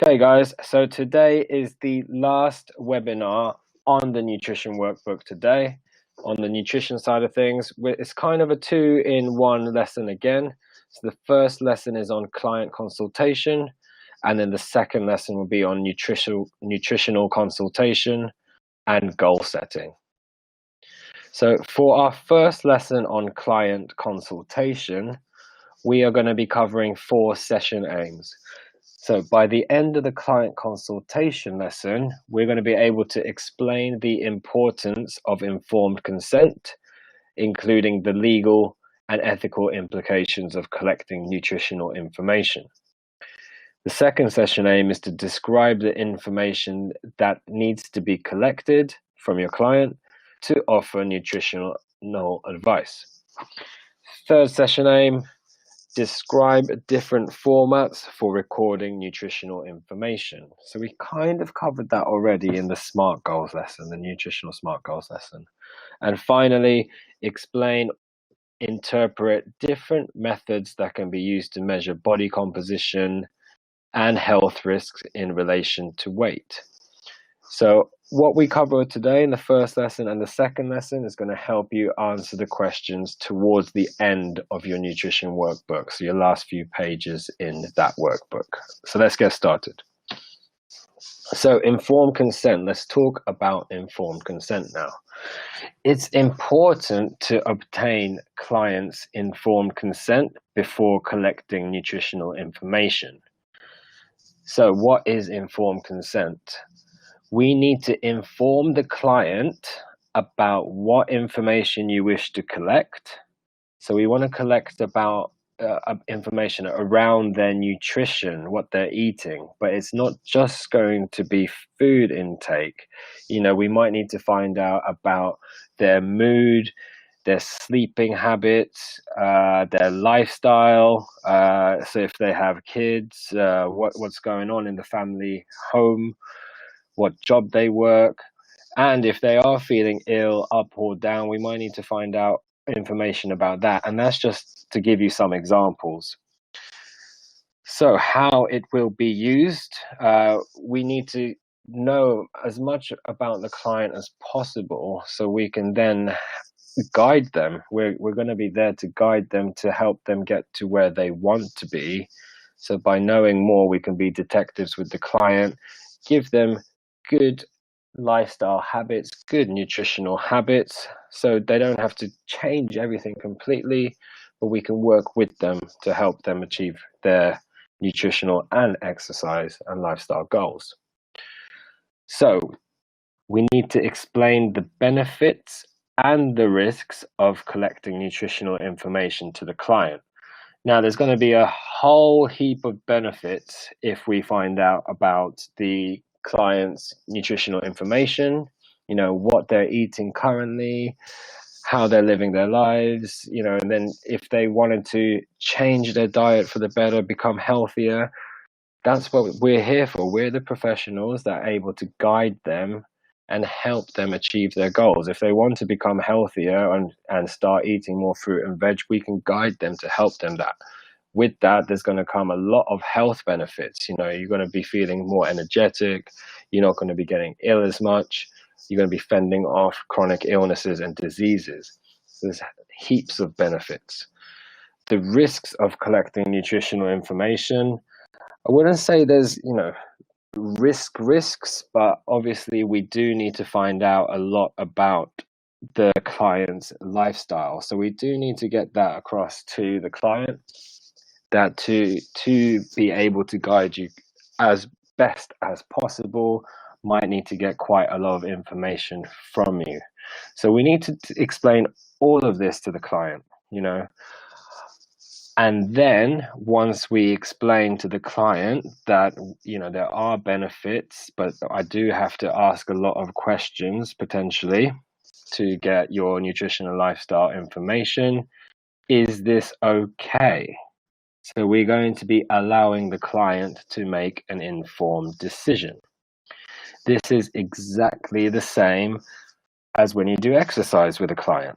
Okay, guys, so today is the last webinar on the nutrition workbook today. On the nutrition side of things, it's kind of a two-in-one lesson again. So the first lesson is on client consultation, and then the second lesson will be on nutritional consultation and goal setting. So for our first lesson on client consultation, we are going to be covering 4 session aims. So by the end of the client consultation lesson, we're going to be able to explain the importance of informed consent, including the legal and ethical implications of collecting nutritional information. The second session aim is to describe the information that needs to be collected from your client to offer nutritional advice. Third session aim, describe different formats for recording nutritional information. So we kind of covered that already in the SMART goals lesson, the nutritional SMART goals lesson. And finally, interpret different methods that can be used to measure body composition and health risks in relation to weight. So what we cover today in the first lesson and the second lesson is going to help you answer the questions towards the end of your nutrition workbook, so your last few pages in that workbook. So let's get started. So informed consent, let's talk about informed consent now. It's important to obtain clients' informed consent before collecting nutritional information. So what is informed consent? We need to inform the client about what information you wish to collect. So we want to collect about information around their nutrition, what they're eating, but it's not just going to be food intake. We might need to find out about their mood, their sleeping habits, their lifestyle. So if they have kids, what's going on in the family home, what job they work, and if they are feeling ill, up or down, we might need to find out information about that. And that's just to give you some examples. So how it will be used, we need to know as much about the client as possible so we can then guide them. We're going to be there to guide them, to help them get to where they want to be. So by knowing more, we can be detectives with the client, give them good lifestyle habits, good nutritional habits, so they don't have to change everything completely, but we can work with them to help them achieve their nutritional and exercise and lifestyle goals. So we need to explain the benefits and the risks of collecting nutritional information to the client. Now, there's going to be a whole heap of benefits if we find out about the client's nutritional information, what they're eating currently, how they're living their lives, and then if they wanted to change their diet for the better, become healthier, that's what we're here for. We're the professionals that are able to guide them and help them achieve their goals. If they want to become healthier and start eating more fruit and veg, we can guide them to help them that. With that, there's going to come a lot of health benefits. You're going to be feeling more energetic. You're not going to be getting ill as much. You're going to be fending off chronic illnesses and diseases. There's heaps of benefits. The risks of collecting nutritional information, I wouldn't say there's, risks, but obviously we do need to find out a lot about the client's lifestyle. So we do need to get that across to the client, that to be able to guide you as best as possible, might need to get quite a lot of information from you. So we need to explain all of this to the client, And then once we explain to the client that, there are benefits, but I do have to ask a lot of questions potentially to get your nutrition and lifestyle information. Is this okay? So we're going to be allowing the client to make an informed decision. This is exactly the same as when you do exercise with a client.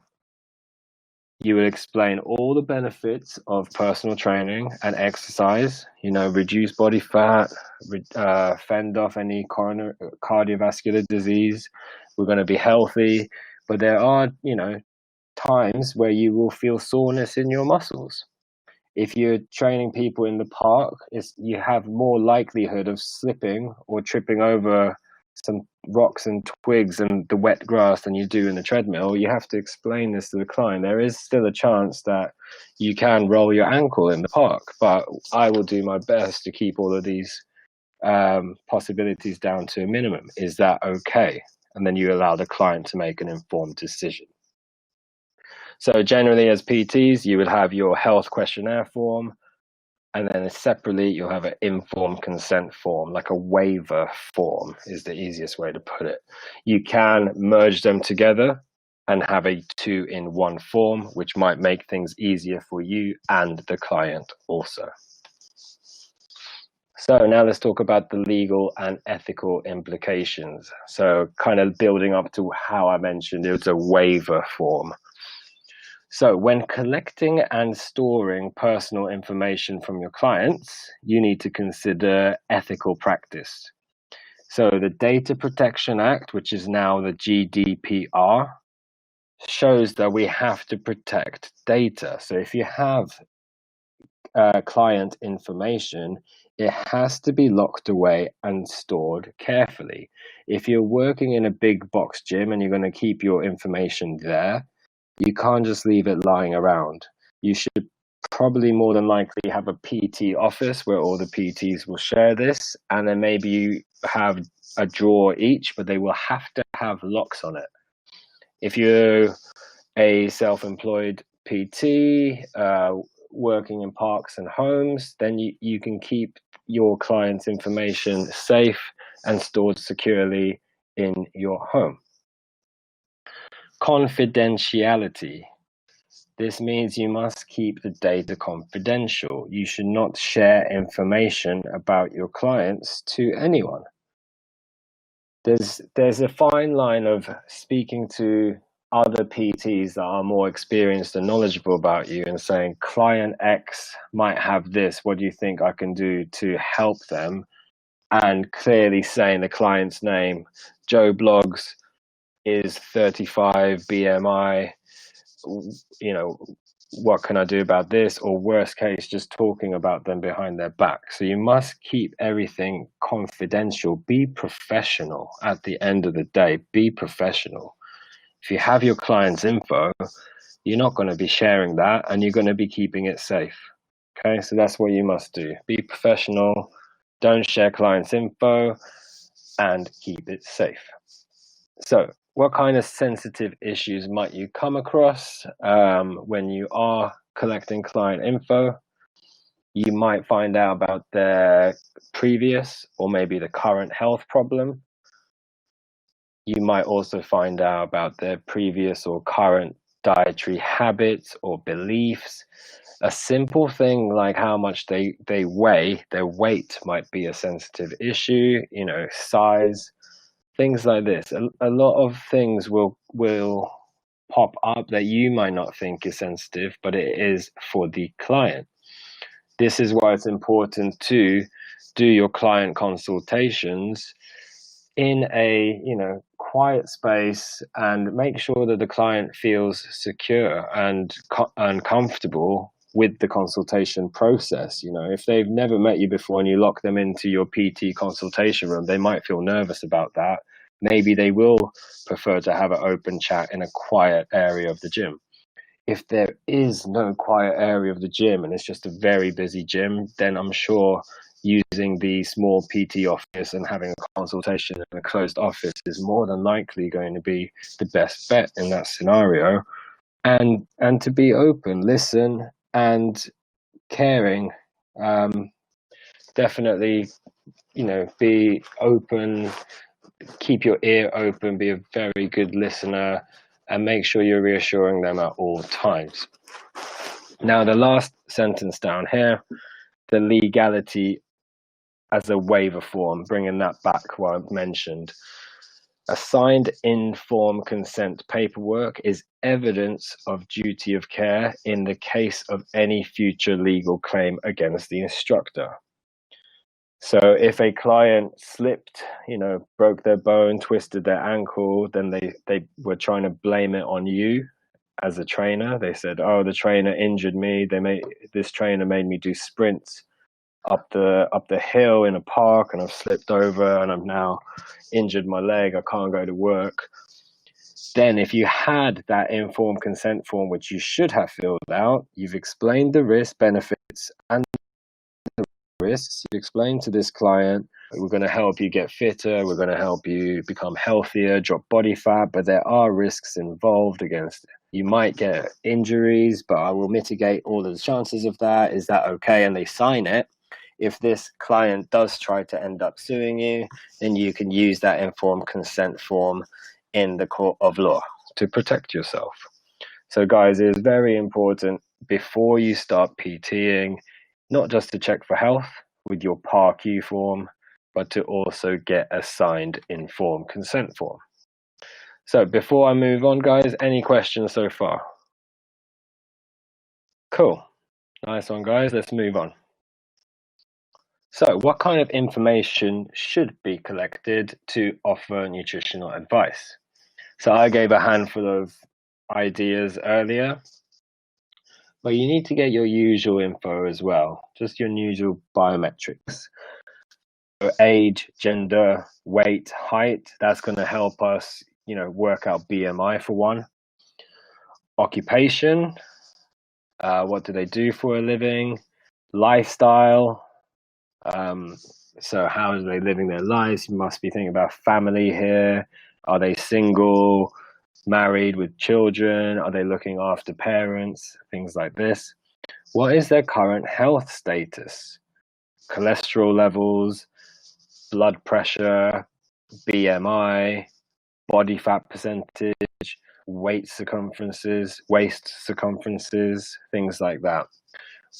You will explain all the benefits of personal training and exercise, reduce body fat, fend off any cardiovascular disease. We're going to be healthy, but there are, times where you will feel soreness in your muscles. If you're training people in the park, you have more likelihood of slipping or tripping over some rocks and twigs and the wet grass than you do in the treadmill. You have to explain this to the client. There is still a chance that you can roll your ankle in the park, but I will do my best to keep all of these possibilities down to a minimum. Is that okay? And then you allow the client to make an informed decision. So generally, as PTs, you would have your health questionnaire form, and then separately, you'll have an informed consent form, like a waiver form is the easiest way to put it. You can merge them together and have a 2-in-1 form, which might make things easier for you and the client also. So now let's talk about the legal and ethical implications. So kind of building up to how I mentioned it's a waiver form. So when collecting and storing personal information from your clients, you need to consider ethical practice. So the Data Protection Act, which is now the GDPR, shows that we have to protect data. So if you have client information, it has to be locked away and stored carefully. If you're working in a big box gym and you're going to keep your information there, you can't just leave it lying around. You should probably more than likely have a PT office where all the PTs will share this, and then maybe you have a drawer each, but they will have to have locks on it. If you're a self-employed PT working in parks and homes, then you can keep your client's information safe and stored securely in your home. Confidentiality. This means you must keep the data confidential. You should not share information about your clients to anyone. There's a fine line of speaking to other PTs that are more experienced and knowledgeable about you and saying, client X might have this, what do you think I can do to help them? And clearly saying the client's name, Joe Bloggs is 35 BMI, what can I do about this? Or worst case, just talking about them behind their back. So you must keep everything confidential. Be professional at the end of the day. Be professional. If you have your client's info, you're not going to be sharing that and you're going to be keeping it safe. Okay, so that's what you must do. Be professional, don't share client's info, and keep it safe. So what kind of sensitive issues might you come across when you are collecting client info? You might find out about their previous or maybe the current health problem. You might also find out about their previous or current dietary habits or beliefs. A simple thing like how much they weigh, their weight might be a sensitive issue, size, things like this. A lot of things will pop up that you might not think is sensitive, but it is for the client. This is why it's important to do your client consultations in a quiet space and make sure that the client feels secure and comfortable with the consultation process. If they've never met you before and you lock them into your PT consultation room, they might feel nervous about that. Maybe they will prefer to have an open chat in a quiet area of the gym. If there is no quiet area of the gym and it's just a very busy gym, then I'm sure using the small PT office and having a consultation in a closed office is more than likely going to be the best bet in that scenario. And to be open, listen, and caring. Definitely, be open, keep your ear open, be a very good listener, and make sure you're reassuring them at all times. Now, the last sentence down here, the legality as a waiver form, bringing that back what I mentioned. A signed informed consent paperwork is evidence of duty of care in the case of any future legal claim against the instructor. So if a client slipped, broke their bone, twisted their ankle, then they were trying to blame it on you as a trainer. They said, "Oh, the trainer injured me. This trainer made me do sprints up the hill in a park, and I've slipped over, and I've now injured my leg. I can't go to work." Then if you had that informed consent form, which you should have filled out, you've explained the risk, benefits, and risks. You explain to this client, we're going to help you get fitter, we're going to help you become healthier, drop body fat, but there are risks involved against it. You might get injuries, but I will mitigate all of the chances of that. Is that okay? And they sign it. If this client does try to end up suing you, then you can use that informed consent form in the court of law to protect yourself. So guys, it is very important before you start PTing, not just to check for health with your PAR-Q form, but to also get a signed informed consent form. So before I move on, guys, any questions so far? Cool. Nice one, guys. Let's move on. So what kind of information should be collected to offer nutritional advice? So I gave a handful of ideas earlier, but you need to get your usual info as well, just your usual biometrics. So age, gender, weight, height, that's going to help us, work out BMI for one. Occupation, what do they do for a living? Lifestyle, so how are they living their lives? You must be thinking about family here. Are they single, married with children? Are they looking after parents? Things like this. What is their current health status? Cholesterol levels, blood pressure, BMI, body fat percentage, waist circumferences, things like that.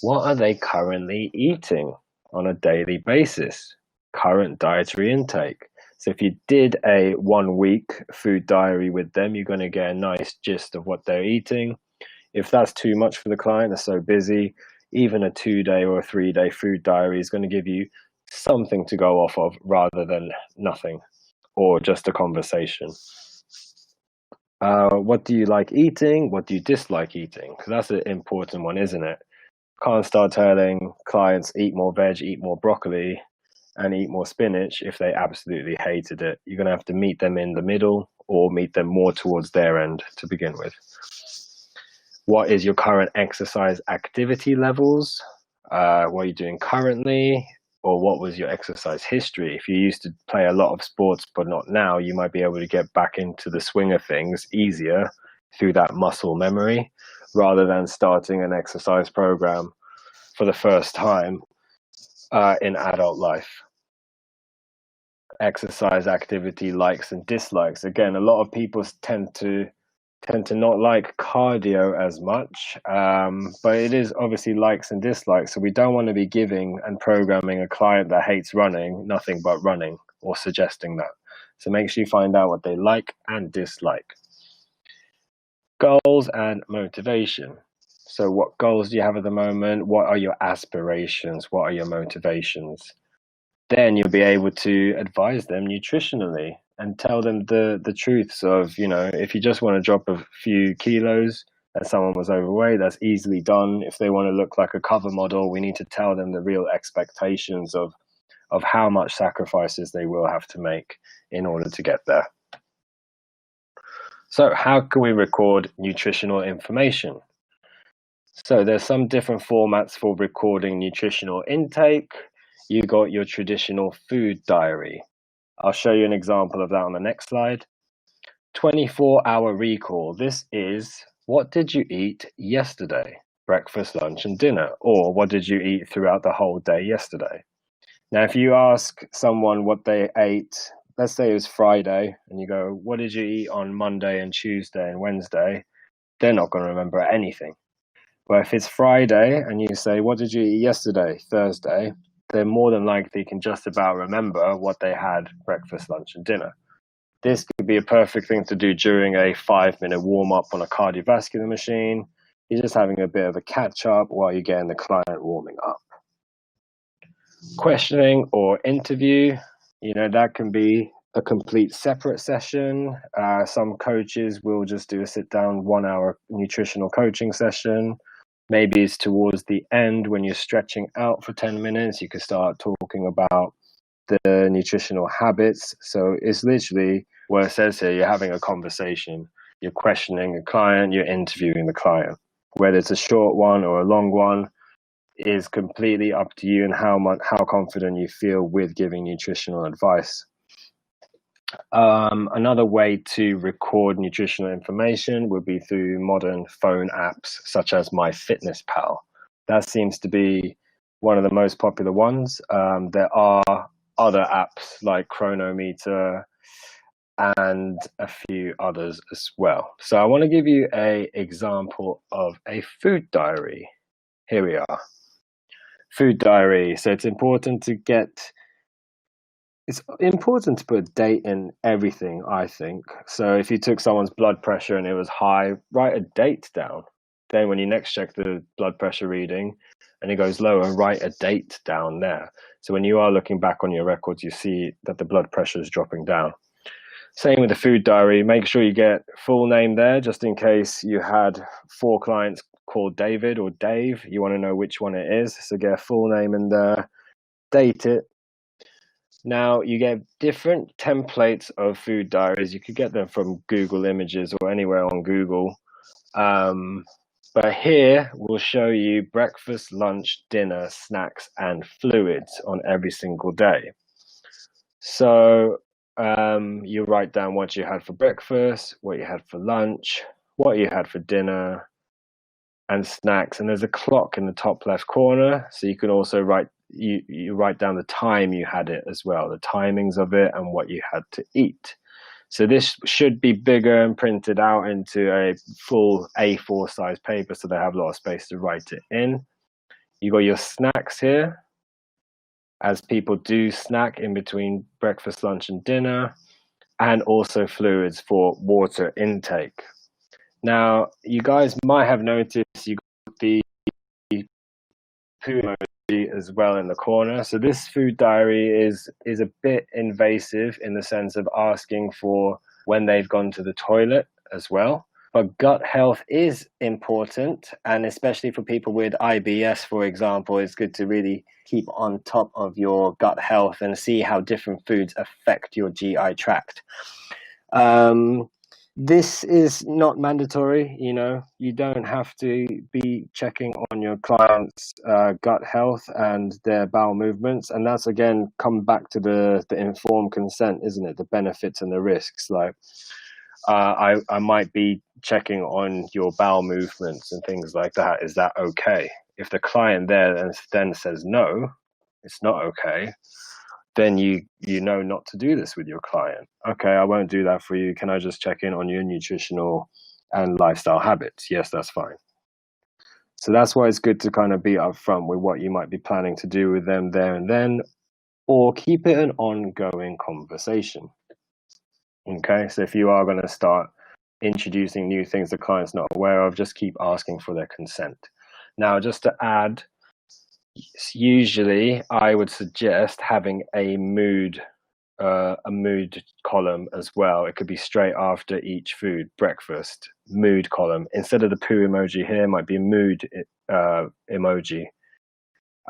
What are they currently eating on a daily basis? Current dietary intake. So if you did a 1 week food diary with them, you're going to get a nice gist of what they're eating. If that's too much for the client, they're so busy, even a 2-day or a 3-day food diary is going to give you something to go off of rather than nothing or just a conversation. What do you like eating? What do you dislike eating? Because that's an important one, isn't it? Can't start telling clients eat more veg, eat more broccoli, and eat more spinach if they absolutely hated it. You're going to have to meet them in the middle or meet them more towards their end to begin with. What is your current exercise activity levels? What are you doing currently? Or what was your exercise history? If you used to play a lot of sports but not now, you might be able to get back into the swing of things easier through that muscle memory, rather than starting an exercise program for the first time in adult life. Exercise activity likes and dislikes. Again, a lot of people tend to not like cardio as much, but it is obviously likes and dislikes. So we don't want to be giving and programming a client that hates running nothing but running, or suggesting that. So make sure you find out what they like and dislike. Goals and motivation. So what goals do you have at the moment? What are your aspirations? What are your motivations? Then you'll be able to advise them nutritionally and tell them the truths of, if you just want to drop a few kilos and someone was overweight, that's easily done. If they want to look like a cover model, we need to tell them the real expectations of how much sacrifices they will have to make in order to get there. So how can we record nutritional information? So there's some different formats for recording nutritional intake. You got your traditional food diary. I'll show you an example of that on the next slide. 24-hour recall. This is, what did you eat yesterday? Breakfast, lunch, and dinner. Or what did you eat throughout the whole day yesterday? Now, if you ask someone what they ate, let's say it was Friday, and you go, what did you eat on Monday and Tuesday and Wednesday? They're not going to remember anything. But if it's Friday and you say, what did you eat yesterday, Thursday? They're more than likely can just about remember what they had breakfast, lunch, and dinner. This could be a perfect thing to do during a 5-minute warm-up on a cardiovascular machine. You're just having a bit of a catch-up while you're getting the client warming up. Questioning or interview, that can be a complete separate session. Some coaches will just do a sit-down 1-hour nutritional coaching session. Maybe it's towards the end when you're stretching out for 10 minutes, you can start talking about the nutritional habits. So it's literally what it says here, you're having a conversation, you're questioning a client, you're interviewing the client. Whether it's a short one or a long one is completely up to you and how confident you feel with giving nutritional advice. Another way to record nutritional information would be through modern phone apps such as MyFitnessPal. That seems to be one of the most popular ones. There are other apps like Chronometer and a few others as well. So I want to give you an example of a food diary. Here we are. Food diary. So it's important to put a date in everything, I think. So if you took someone's blood pressure and it was high, write a date down. Then when you next check the blood pressure reading and it goes lower, write a date down there. So when you are looking back on your records, you see that the blood pressure is dropping down. Same with the food diary. Make sure you get full name there, just in case you had 4 clients called David or Dave. You want to know which one it is. So get a full name in there, date it. Now, you get different templates of food diaries. You could get them from Google Images or anywhere on Google. But here we'll show you breakfast, lunch, dinner, snacks, and fluids on every single day. So you write down what you had for breakfast, what you had for lunch, what you had for dinner, and snacks. And there's a clock in the top left corner, so you can also write down the time you had it as well, the timings of it and what you had to eat. So this should be bigger and printed out into a full A4 size paper, so they have a lot of space to write it in. You got your snacks here, as people do snack in between breakfast, lunch, and dinner, and also fluids for water intake. Now, you guys might have noticed you got the poo emoji as well in the corner. So this food diary is a bit invasive in the sense of asking for when they've gone to the toilet as well. But gut health is important, and especially for people with IBS, for example, it's good to really keep on top of your gut health and see how different foods affect your GI tract. This is not mandatory, you don't have to be checking on your client's gut health and their bowel movements. And that's, again, come back to the informed consent, isn't it? The benefits and the risks. Like, I might be checking on your bowel movements and things like that. Is that okay? If the client there then says, no, it's not okay, then you know not to do this with your client. Okay, I won't do that for you. Can I just check in on your nutritional and lifestyle habits? Yes, that's fine. So that's why it's good to kind of be upfront with what you might be planning to do with them there and then, or keep it an ongoing conversation. Okay, so if you are going to start introducing new things the client's not aware of, just keep asking for their consent. Now, just to add, usually I would suggest having a mood column as well. It could be straight after each food, breakfast, mood column. Instead of the poo emoji here, might be a mood emoji.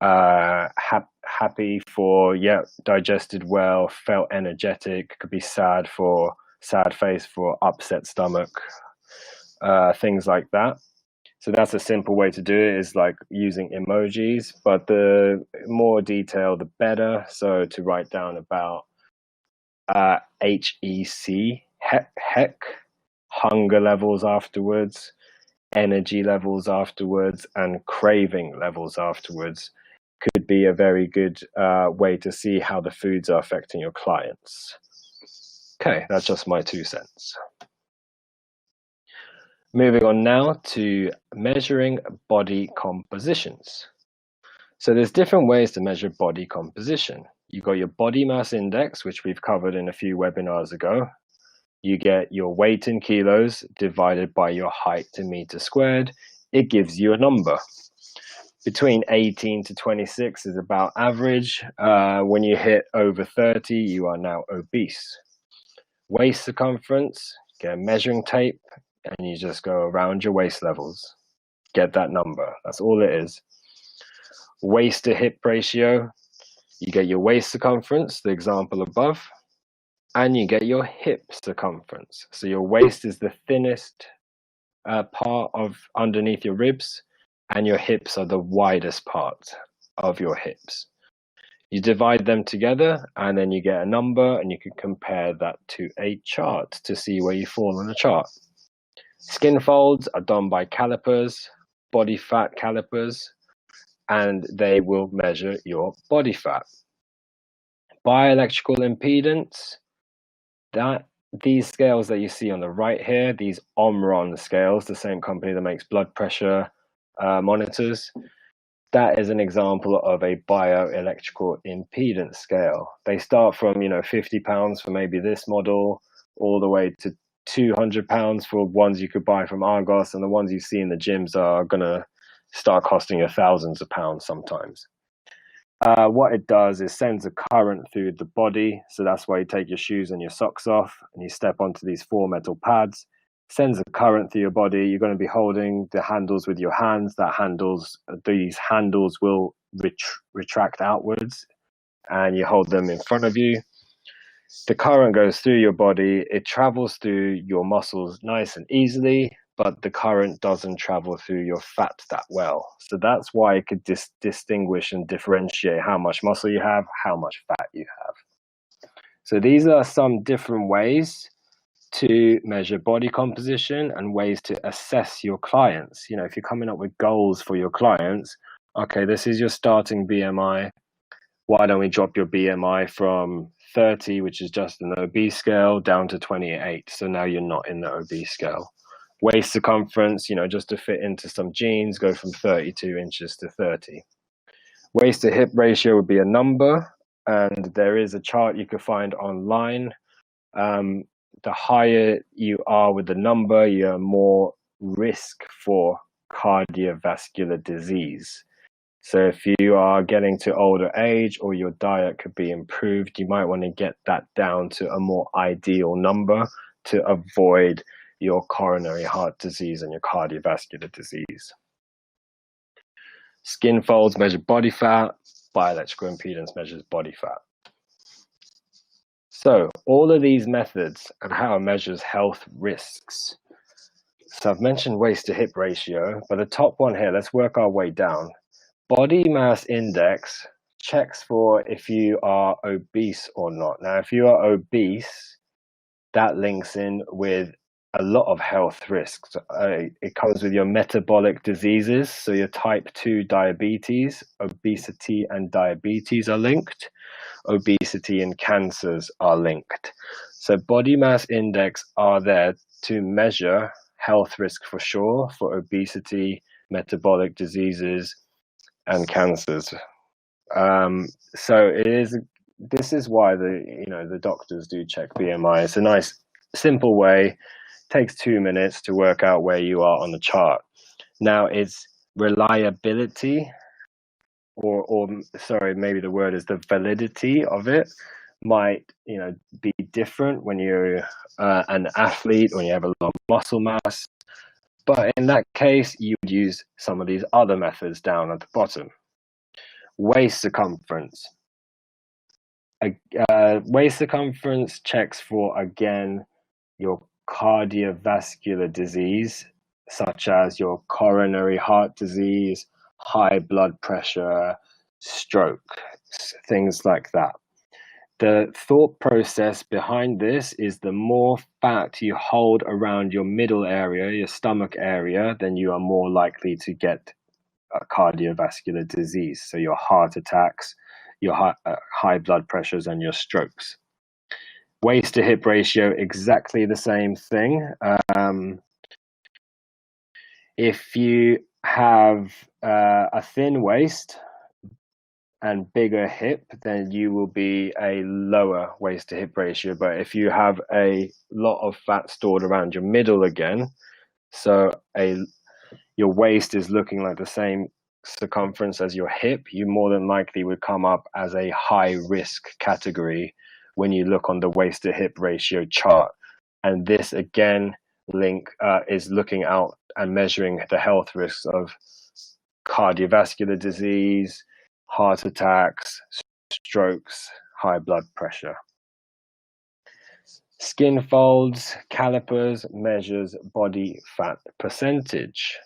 Happy for, digested well, felt energetic. Could be sad for sad face, for upset stomach, things like that. So that's a simple way to do it, is like using emojis, but the more detail, the better. So to write down about HEC, hunger levels afterwards, energy levels afterwards, and craving levels afterwards could be a very good way to see how the foods are affecting your clients. Okay, that's just my 2 cents. Moving on now to measuring body compositions. So there's different ways to measure body composition. You've got your body mass index, which we've covered in a few webinars ago. you get your weight in kilos divided by your height in meters squared. It gives you a number. Between 18 to 26 is about average. When you hit over 30, you are now obese. Waist circumference, get a measuring tape, and you just go around your waist levels. Get that number. That's all it is. Waist to hip ratio, you get your waist circumference, the example above, and you get your hip circumference. So your waist is the thinnest part of underneath your ribs, and your hips are the widest part of your hips. You divide them together, and then you get a number, and you can compare that to a chart to see where you fall on a chart. Skin folds are done by calipers, body fat calipers, and they will measure your body fat. Bioelectrical impedance, these scales that you see on the right here, these Omron scales, the same company that makes blood pressure monitors, that is an example of a bioelectrical impedance scale. They start from 50 pounds for maybe this model, all the way to 200 pounds for ones you could buy from Argos, and the ones you see in the gyms are gonna start costing you thousands of pounds sometimes. What it does is sends a current through the body, so that's why you take your shoes and your socks off and you step onto these 4 metal pads. Sends a current through your body. You're going to be holding the handles with your hands. These handles will retract outwards, and you hold them in front of you. The current goes through your body. It travels through your muscles nice and easily, but the current doesn't travel through your fat that well. So that's why it could distinguish and differentiate how much muscle you have, how much fat you have. So these are some different ways to measure body composition and ways to assess your clients. If you're coming up with goals for your clients, okay, this is your starting BMI. Why don't we drop your BMI from 30, which is just an obese scale, down to 28? So now you're not in the obese scale. Waist circumference, just to fit into some jeans, go from 32 inches to 30. Waist to hip ratio would be a number, and there is a chart you could find online. The higher you are with the number, you're more risk for cardiovascular disease. So if you are getting to older age or your diet could be improved, you might want to get that down to a more ideal number to avoid your coronary heart disease and your cardiovascular disease. Skin folds measure body fat, bioelectrical impedance measures body fat. So all of these methods and how it measures health risks. So I've mentioned waist to hip ratio, but the top one here, let's work our way down. Body mass index checks for if you are obese or not. Now, if you are obese, that links in with a lot of health risks. It comes with your metabolic diseases. So your type 2 diabetes, obesity and diabetes are linked. Obesity and cancers are linked. So body mass index are there to measure health risk for sure, for obesity, metabolic diseases, and cancers. So this is why the doctors do check BMI. It's a nice, simple way. Takes 2 minutes to work out where you are on the chart. Now, its reliability, or sorry, maybe the word is the validity of it, might be different when you're an athlete or you have a lot of muscle mass. But in that case, you would use some of these other methods down at the bottom. Waist circumference. Waist circumference checks for, again, your cardiovascular disease, such as your coronary heart disease, high blood pressure, stroke, things like that. The thought process behind this is the more fat you hold around your middle area, your stomach area, then you are more likely to get cardiovascular disease. So your heart attacks, your high blood pressures, and your strokes. Waist to hip ratio, exactly the same thing. If you have a thin waist and bigger hip, then you will be a lower waist to hip ratio. But if you have a lot of fat stored around your middle again, so your waist is looking like the same circumference as your hip, you more than likely would come up as a high risk category when you look on the waist to hip ratio chart. And this again is looking out and measuring the health risks of cardiovascular disease, heart attacks, strokes, high blood pressure. Skin folds, calipers measures body fat percentage.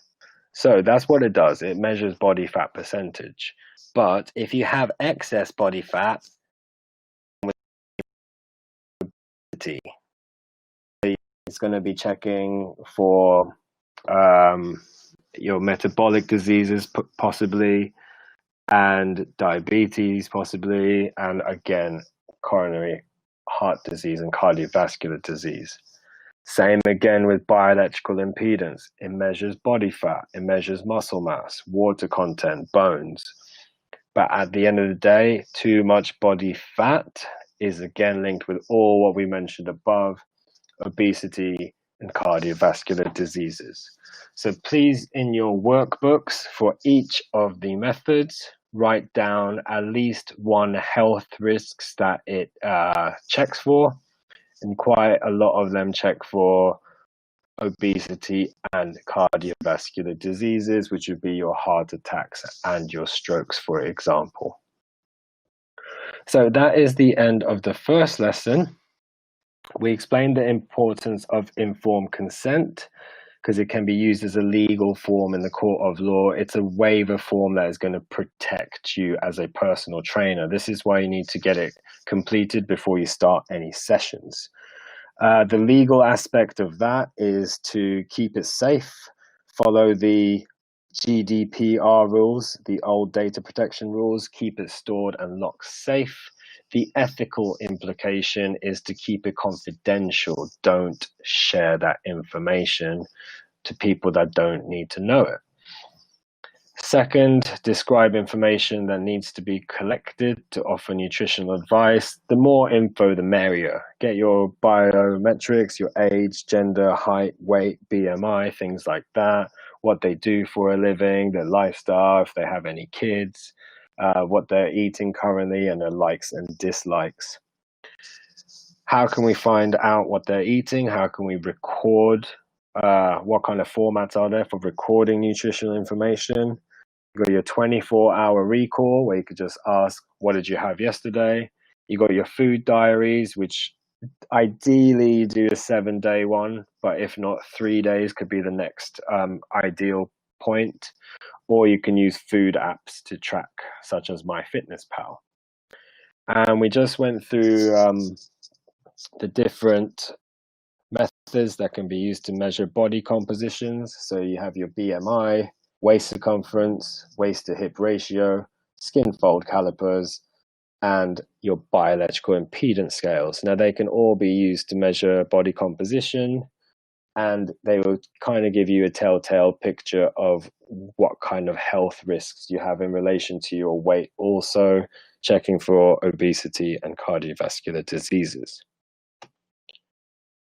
So that's what it does. It measures body fat percentage. But if you have excess body fat, it's going to be checking for your metabolic diseases possibly, and diabetes possibly, and again, coronary heart disease and cardiovascular disease. Same again with bioelectrical impedance. It measures body fat, it measures muscle mass, water content, bones. But at the end of the day, too much body fat is again linked with all what we mentioned above, obesity and cardiovascular diseases. So please, in your workbooks for each of the methods, write down at least one health risks that it checks for, and quite a lot of them check for obesity and cardiovascular diseases, which would be your heart attacks and your strokes, for example. So that is the end of the first lesson. We explained the importance of informed consent because it can be used as a legal form in the court of law. It's a waiver form that is going to protect you as a personal trainer. This is why you need to get it completed before you start any sessions. The legal aspect of that is to keep it safe, follow the GDPR rules, the old data protection rules, keep it stored and locked safe. The ethical implication is to keep it confidential. Don't share that information to people that don't need to know it. Second, describe information that needs to be collected to offer nutritional advice. The more info, the merrier. Get your biometrics, your age, gender, height, weight, BMI, things like that, what they do for a living, their lifestyle, if they have any kids, what they're eating currently, and their likes and dislikes. How can we find out what they're eating? How can we record? What kind of formats are there for recording nutritional information? You got your 24-hour recall where you could just ask, what did you have yesterday? You got your food diaries, which ideally do a 7-day one, but if not, 3 days could be the next ideal point. Or you can use food apps to track, such as MyFitnessPal. And we just went through the different methods that can be used to measure body compositions. So you have your BMI, waist circumference, waist to hip ratio, skin fold calipers, and your bioelectrical impedance scales. Now they can all be used to measure body composition, and they will kind of give you a telltale picture of what kind of health risks you have in relation to your weight, also checking for obesity and cardiovascular diseases.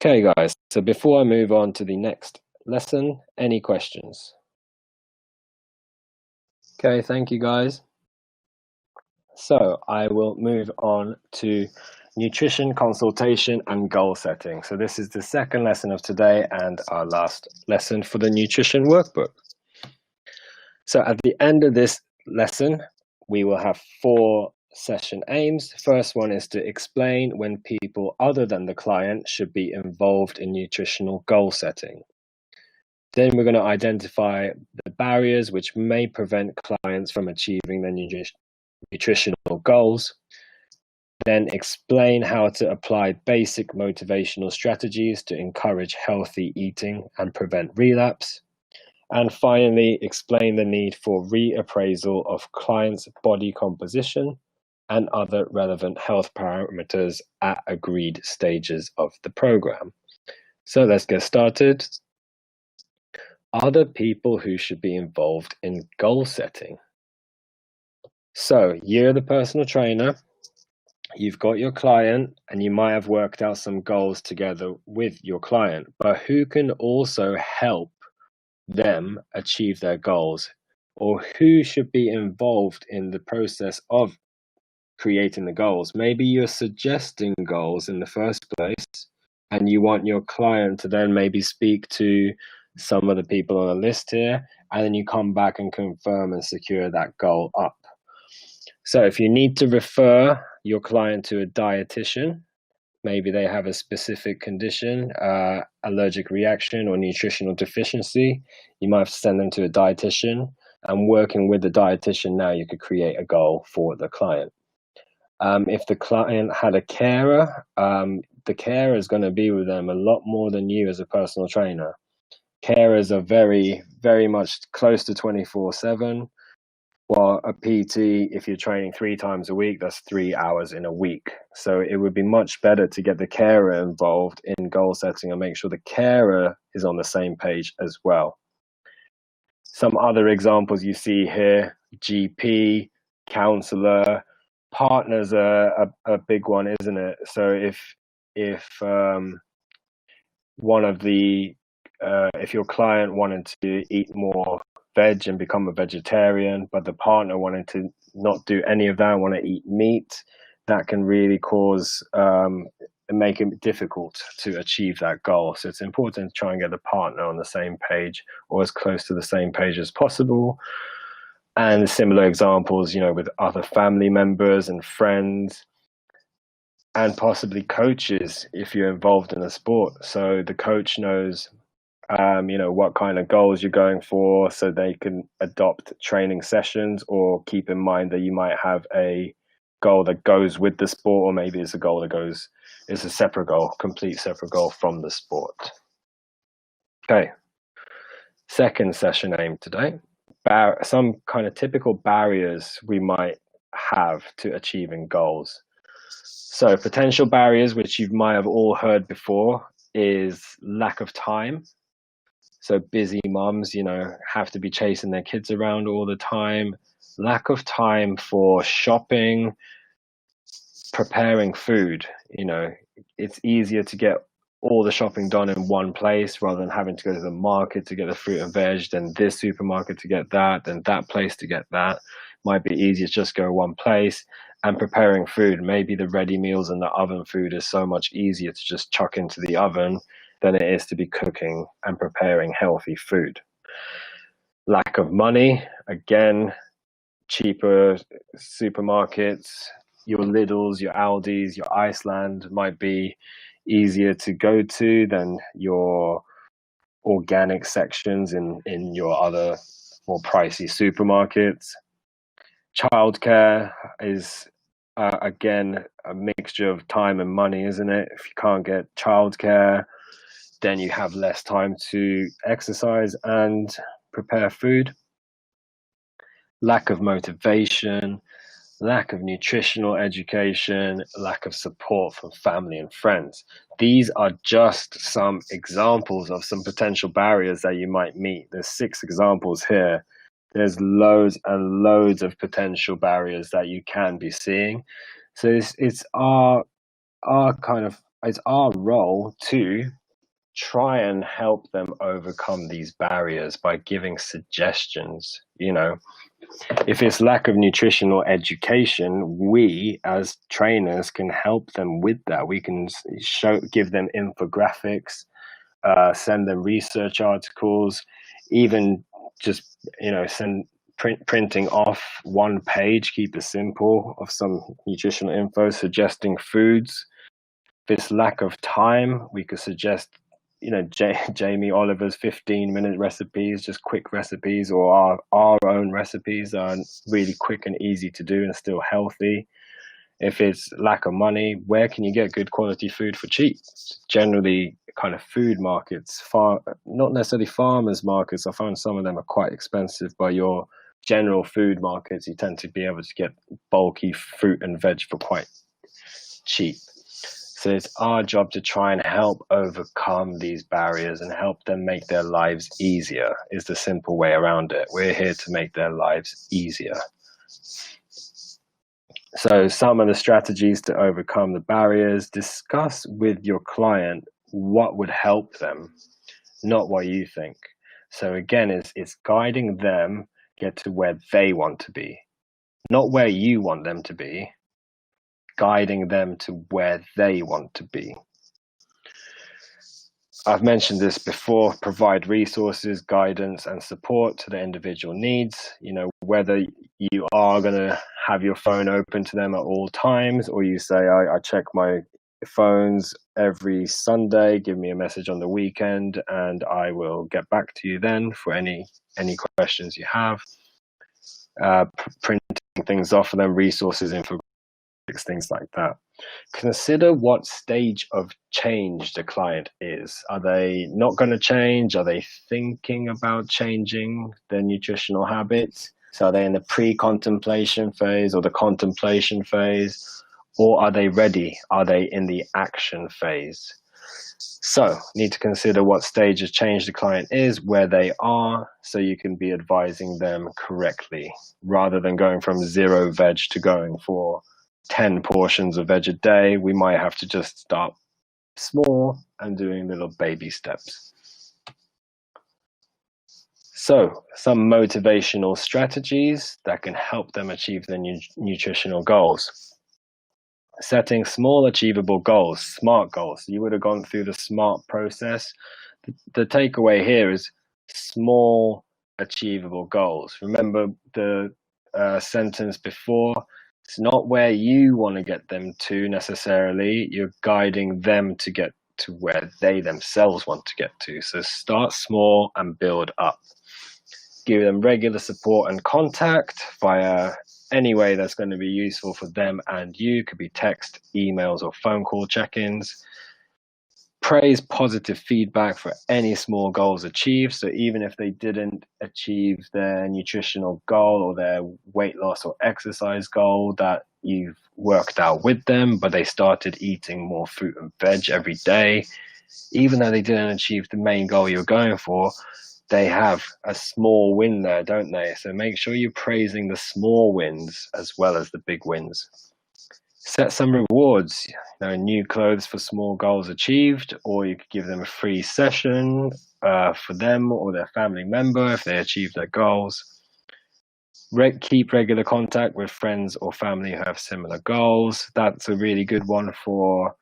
Okay guys, so before I move on to the next lesson, any questions? Okay, thank you guys. So I will move on to nutrition, consultation, and goal setting. So this is the second lesson of today and our last lesson for the nutrition workbook. So at the end of this lesson, we will have 4 session aims. First one is to explain when people other than the client should be involved in nutritional goal setting. Then we're going to identify the barriers which may prevent clients from achieving their nutritional goals. Then explain how to apply basic motivational strategies to encourage healthy eating and prevent relapse. And finally, explain the need for reappraisal of clients' body composition and other relevant health parameters at agreed stages of the program. So let's get started. Other people who should be involved in goal setting. So you're the personal trainer, you've got your client, and you might have worked out some goals together with your client, but who can also help them achieve their goals, or who should be involved in the process of creating the goals? Maybe you're suggesting goals in the first place, and you want your client to then maybe speak to some of the people on the list here, and then you come back and confirm and secure that goal up. So if you need to refer your client to a dietitian, maybe they have a specific condition, allergic reaction or nutritional deficiency, you might have to send them to a dietitian. And working with the dietitian now, you could create a goal for the client. If the client had a carer, the carer is going to be with them a lot more than you as a personal trainer. Carers are very, very much close to 24/7. Well, a PT, if you're training 3 times a week, that's 3 hours in a week. So it would be much better to get the carer involved in goal setting and make sure the carer is on the same page as well. Some other examples you see here: GP, counselor, partners are a big one, isn't it? So if one of the if your client wanted to eat more veg and become a vegetarian, but the partner wanted to not do any of that, want to eat meat, that can really cause make it difficult to achieve that goal. So it's important to try and get the partner on the same page, or as close to the same page as possible. And similar examples, with other family members and friends, and possibly coaches if you're involved in a sport. So the coach knows what kind of goals you're going for, so they can adopt training sessions, or keep in mind that you might have a goal that goes with the sport, or maybe it's a goal that is a separate goal, complete separate goal from the sport. Okay, second session aim today, some kind of typical barriers we might have to achieving goals. So potential barriers, which you might have all heard before, is lack of time. So busy moms, have to be chasing their kids around all the time. Lack of time for shopping, preparing food. It's easier to get all the shopping done in one place rather than having to go to the market to get the fruit and veg, then this supermarket to get that, then that place to get that. Might be easier to just go one place. And preparing food, maybe the ready meals and the oven food is so much easier to just chuck into the oven than it is to be cooking and preparing healthy food. Lack of money, again, cheaper supermarkets, your Lidls, your Aldis, your Iceland might be easier to go to than your organic sections in your other more pricey supermarkets. Childcare is again a mixture of time and money, isn't it? If you can't get childcare, then you have less time to exercise and prepare food. Lack of motivation, lack of nutritional education, lack of support from family and friends. These are just some examples of some potential barriers that you might meet. There's 6 examples here. There's loads and loads of potential barriers that you can be seeing. So it's our role to try and help them overcome these barriers by giving suggestions. If it's lack of nutritional education, we as trainers can help them with that. We can give them infographics, send them research articles, even just printing off one page, keep it simple, of some nutritional info suggesting foods. If it's lack of time, we could suggest Jamie Oliver's 15-minute recipes, just quick recipes, or our own recipes are really quick and easy to do and still healthy. If it's lack of money, where can you get good quality food for cheap? Generally, kind of food markets, not necessarily farmers markets. I found some of them are quite expensive, but your general food markets, you tend to be able to get bulky fruit and veg for quite cheap. So it's our job to try and help overcome these barriers and help them make their lives easier, is the simple way around it. We're here to make their lives easier. So some of the strategies to overcome the barriers: discuss with your client what would help them, not what you think. So again, it's guiding them get to where they want to be, not where you want them to be, guiding them to where they want to be. I've mentioned this before: provide resources, guidance, and support to the individual needs. Whether you are going to have your phone open to them at all times, or you say, I check my phones every Sunday, give me a message on the weekend, and I will get back to you then for any questions you have. Printing things off of them, resources, infographics, things like that. Consider what stage of change the client is. Are they not going to change? Are they thinking about changing their nutritional habits? So are they in the pre-contemplation phase or the contemplation phase? Or are they ready? Are they in the action phase? So need to consider what stage of change the client is, where they are, so you can be advising them correctly, rather than going from 0 veg to going for 10 portions of veg a day. We might have to just start small and doing little baby steps. So some motivational strategies that can help them achieve their nutritional goals. Setting small achievable goals, SMART goals. You would have gone through the SMART process. The takeaway here is small achievable goals. Remember the sentence before: it's not where you want to get them to necessarily, you're guiding them to get to where they themselves want to get to. So start small and build up. Give them regular support and contact via any way that's going to be useful for them and you. Could be text, emails, or phone call check-ins. Praise positive feedback for any small goals achieved. So even if they didn't achieve their nutritional goal or their weight loss or exercise goal that you've worked out with them, but they started eating more fruit and veg every day, even though they didn't achieve the main goal you're going for, they have a small win there, don't they? So make sure you're praising the small wins as well as the big wins. Set some rewards, new clothes for small goals achieved, or you could give them a free session for them or their family member if they achieve their goals. Keep regular contact with friends or family who have similar goals. That's a really good one for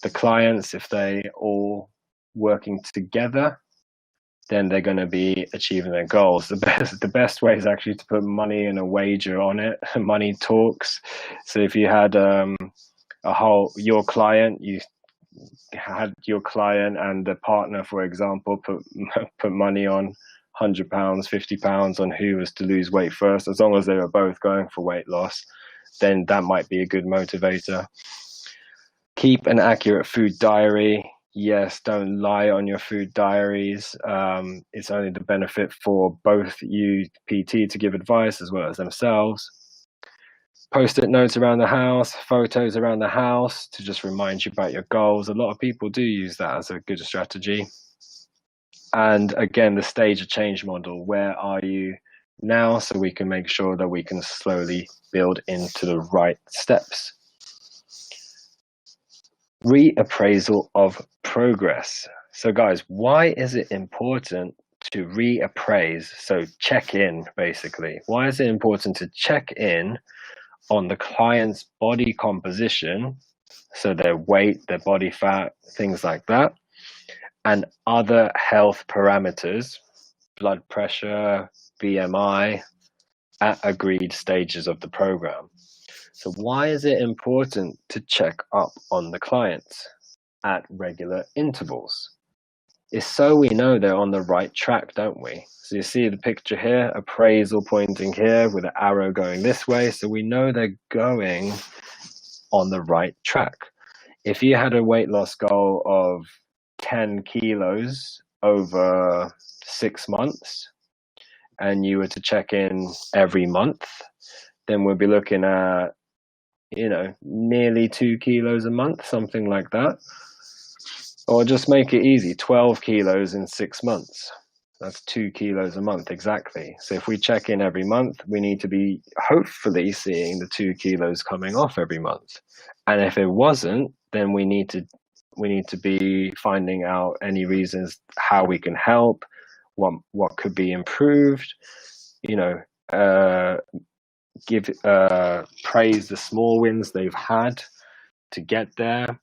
the clients. If they all working together, then they're going to be achieving their goals. The best way is actually to put money and a wager on it. Money talks. So if you had your client and the partner, for example, put money on £100, £50 on who was to lose weight first, as long as they were both going for weight loss, then that might be a good motivator. Keep an accurate food diary. Yes, don't lie on your food diaries. It's only the benefit for both you, PT, to give advice as well as themselves. Post-it notes around the house, photos around the house to just remind you about your goals. A lot of people do use that as a good strategy. And again, the stage of change model. Where are you now? So we can make sure that we can slowly build into the right steps. Reappraisal of progress. So guys, why is it important to reappraise? So check in, basically. Why is it important to check in on the client's body composition, so their weight, their body fat, things like that, and other health parameters, blood pressure, BMI, at agreed stages of the program? So why is it important to check up on the clients at regular intervals? It's so we know they're on the right track, don't we? So you see the picture here, appraisal pointing here with an arrow going this way. So we know they're going on the right track. If you had a weight loss goal of 10 kilos over 6 months and you were to check in every month, then we'll be looking at nearly 2 kilos a month, something like that. Or just make it easy, 12 kilos in 6 months. That's 2 kilos a month, exactly. So if we check in every month, we need to be hopefully seeing the 2 kilos coming off every month. And if it wasn't, then we need to be finding out any reasons how we can help, what could be improved, give praise the small wins they've had to get there,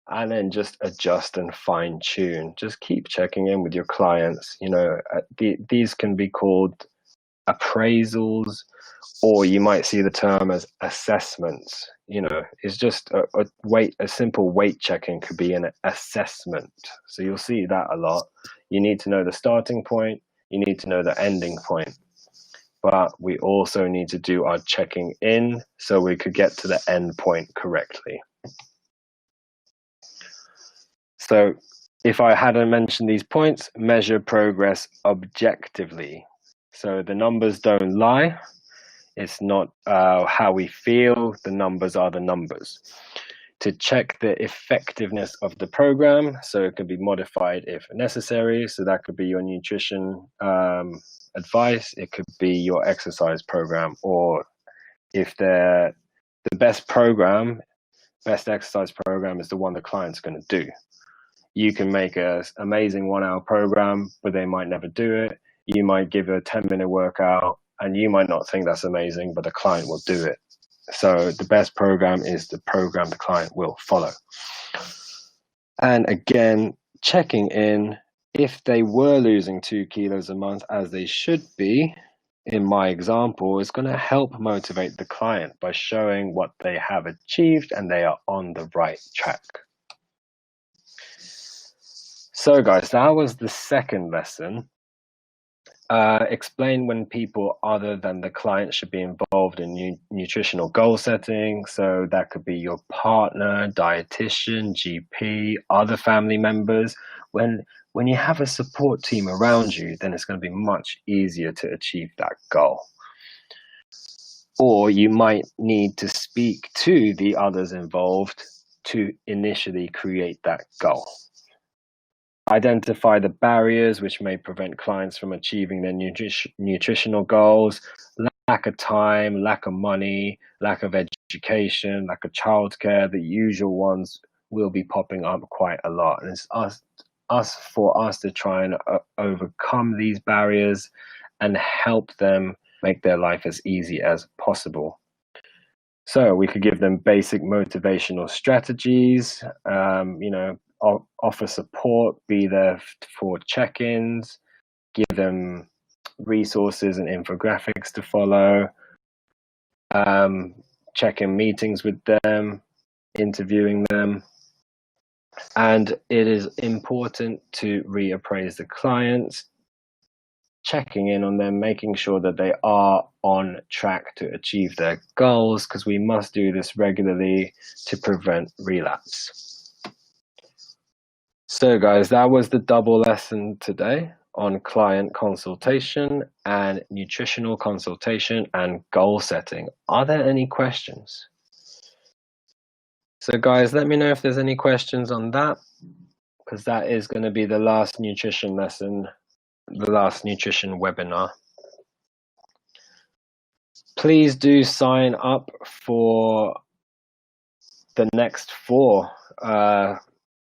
and then just adjust and fine tune. Just keep checking in with your clients. These can be called appraisals, or you might see the term as assessments. It's just a simple weight checking could be an assessment. So you'll see that a lot. You need to know the starting point, you need to know the ending point, but we also need to do our checking in so we could get to the end point correctly. So if I hadn't mentioned these points, measure progress objectively. So the numbers don't lie. It's not how we feel. The numbers are the numbers. To check the effectiveness of the program, so it can be modified if necessary. So that could be your nutrition advice. It could be your exercise program, or if the best exercise program is the one the client's going to do. You can make an amazing 1 hour program, but they might never do it. You might give a 10-minute workout and you might not think that's amazing, but the client will do it. So the best program is the program the client will follow. And again, checking in, if they were losing 2 kilos a month, as they should be, in my example, is going to help motivate the client by showing what they have achieved and they are on the right track. So guys, that was the second lesson. Explain when people other than the client should be involved in nutritional goal setting. So that could be your partner, dietitian, GP, other family members. When you have a support team around you, then it's going to be much easier to achieve that goal. Or you might need to speak to the others involved to initially create that goal. Identify the barriers which may prevent clients from achieving their nutritional goals. Lack of time, lack of money, lack of education, lack of childcare. The usual ones will be popping up quite a lot. And it's for us to try and overcome these barriers and help them make their life as easy as possible. So we could give them basic motivational strategies, offer support, be there for check-ins, give them resources and infographics to follow, check-in meetings with them, interviewing them. And it is important to reappraise the clients, checking in on them, making sure that they are on track to achieve their goals, because we must do this regularly to prevent relapse. So guys, that was the double lesson today on client consultation and nutritional consultation and goal setting. Are there any questions? So guys, let me know if there's any questions on that, because that is going to be the last nutrition lesson, the last nutrition webinar. Please do sign up for the next 4.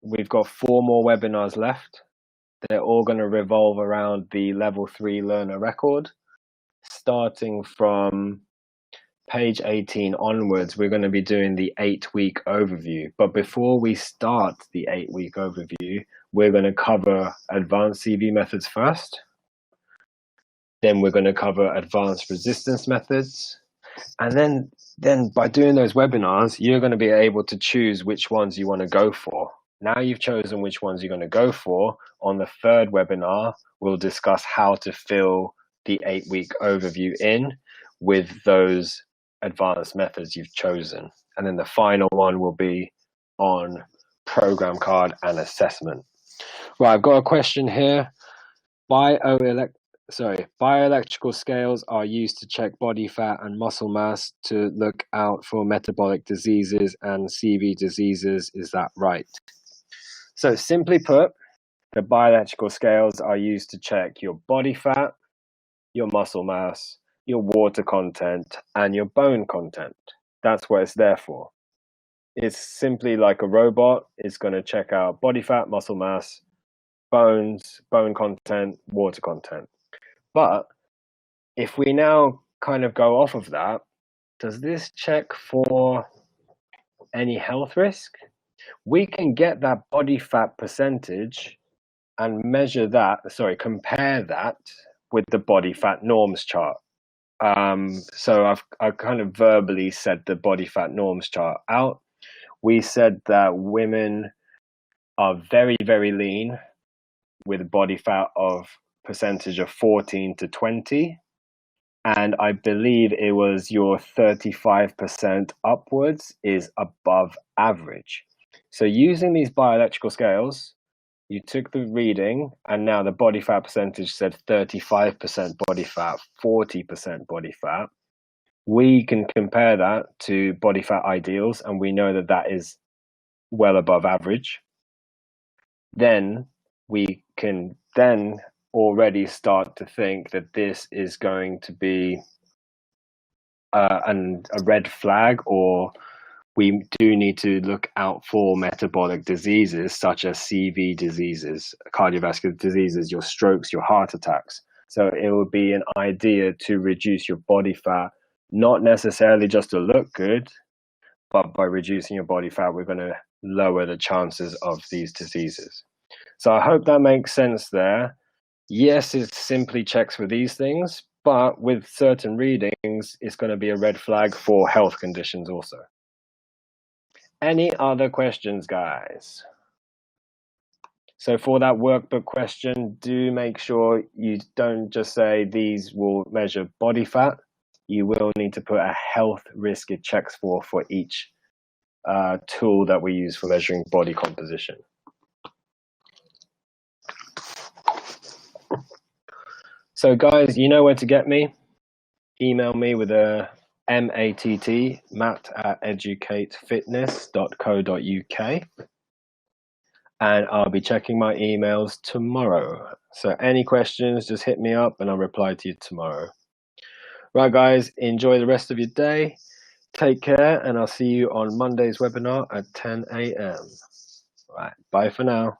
We've got 4 more webinars left. They're all going to revolve around the level 3 learner record. Starting from page 18 onwards, we're going to be doing the 8-week overview. But before we start the 8-week overview, we're going to cover advanced CV methods first. Then we're going to cover advanced resistance methods. And then by doing those webinars, you're going to be able to choose which ones you want to go for. Now you've chosen which ones you're going to go for. On the 3rd webinar, we'll discuss how to fill the 8-week overview in with those advanced methods you've chosen. And then the final one will be on program card and assessment. Right, I've got a question here. Bioelectrical scales are used to check body fat and muscle mass to look out for metabolic diseases and CV diseases. Is that right? So simply put, The bioelectrical scales are used to check your body fat, your muscle mass, your water content, and your bone content. That's what it's there for. It's simply like a robot. It's going to check out body fat, muscle mass, bones, bone content, water content. But if we now kind of go off of that, does this check for any health risk? We can get that body fat percentage and compare that with the body fat norms chart. So I've kind of verbally said the body fat norms chart out. We said that women are very, very lean with body fat of percentage of 14 to 20. And I believe it was your 35% upwards is above average. So using these bioelectrical scales, you took the reading and now the body fat percentage said 35% body fat, 40% body fat. We can compare that to body fat ideals and we know that that is well above average. Then we can then already start to think that this is going to be a red flag, or we do need to look out for metabolic diseases such as CV diseases, cardiovascular diseases, your strokes, your heart attacks. So it would be an idea to reduce your body fat, not necessarily just to look good, but by reducing your body fat, we're going to lower the chances of these diseases. So I hope that makes sense there. Yes, it simply checks for these things, but with certain readings, it's going to be a red flag for health conditions also. Any other questions, guys? So for that workbook question, do make sure you don't just say these will measure body fat. You will need to put a health risk it checks for each tool that we use for measuring body composition. So guys, you know where to get me. Email me with a matt@educatefitness.co.uk and I'll be checking my emails tomorrow. So any questions, just hit me up and I'll reply to you tomorrow. Right guys, enjoy the rest of your day. Take care and I'll see you on Monday's webinar at 10 a.m. Right, bye for now.